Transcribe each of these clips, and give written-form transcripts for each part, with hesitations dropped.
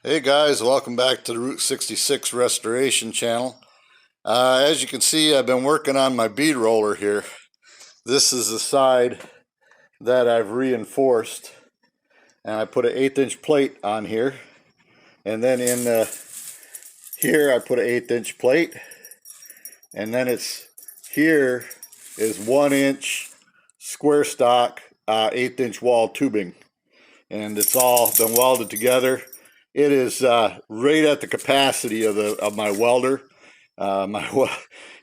Hey guys, welcome back to the Route 66 Restoration channel. As you can see, I've been working on my bead roller here. This is the side that I've reinforced, and I put an 1/8 inch plate on here, and then in here I put an 1/8 inch plate, and then it's here is 1 inch square stock 1/8 inch wall tubing, and it's all been welded together. It is right at the capacity of my welder. My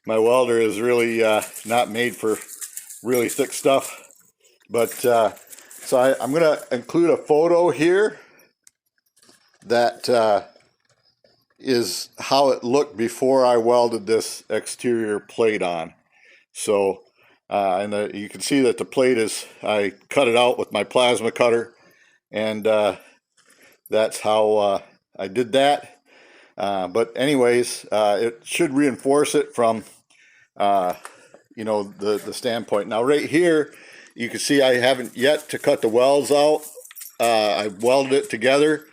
welder is really not made for really thick stuff, but so I'm going to include a photo here that is how it looked before I welded this exterior plate on. So you can see that the plate is, I cut it out with my plasma cutter, and that's how I did that. But anyways, it should reinforce it from, the standpoint. Now right here, you can see I haven't yet to cut the welds out. I welded it together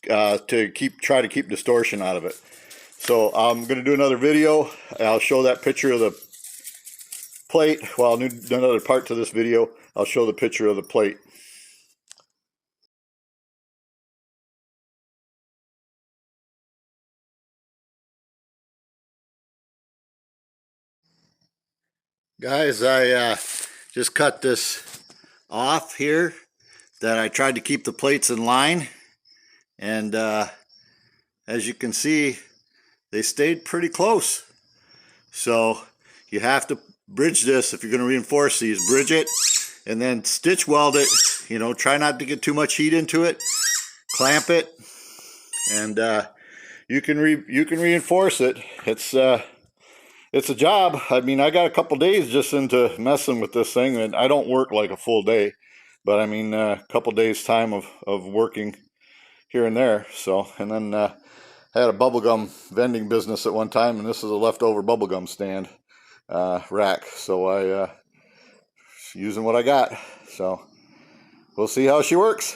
to try to keep distortion out of it. So I'm going to do another video. I'll show that picture of the plate. Well, I'll do another part to this video. I'll show the picture of the plate. Guys, I just cut this off here. That I tried to keep the plates in line, and as you can see, they stayed pretty close. So you have to bridge this if you're going to reinforce these. Bridge it and then stitch weld it. Try not to get too much heat into it. Clamp it, and you can reinforce it. It's a job. I mean, I got a couple days just into messing with this thing, and I don't work like a full day, but I mean a couple days time of working here and there. So, and then I had a bubblegum vending business at one time, and this is a leftover bubblegum stand rack. So I using what I got. So we'll see how she works.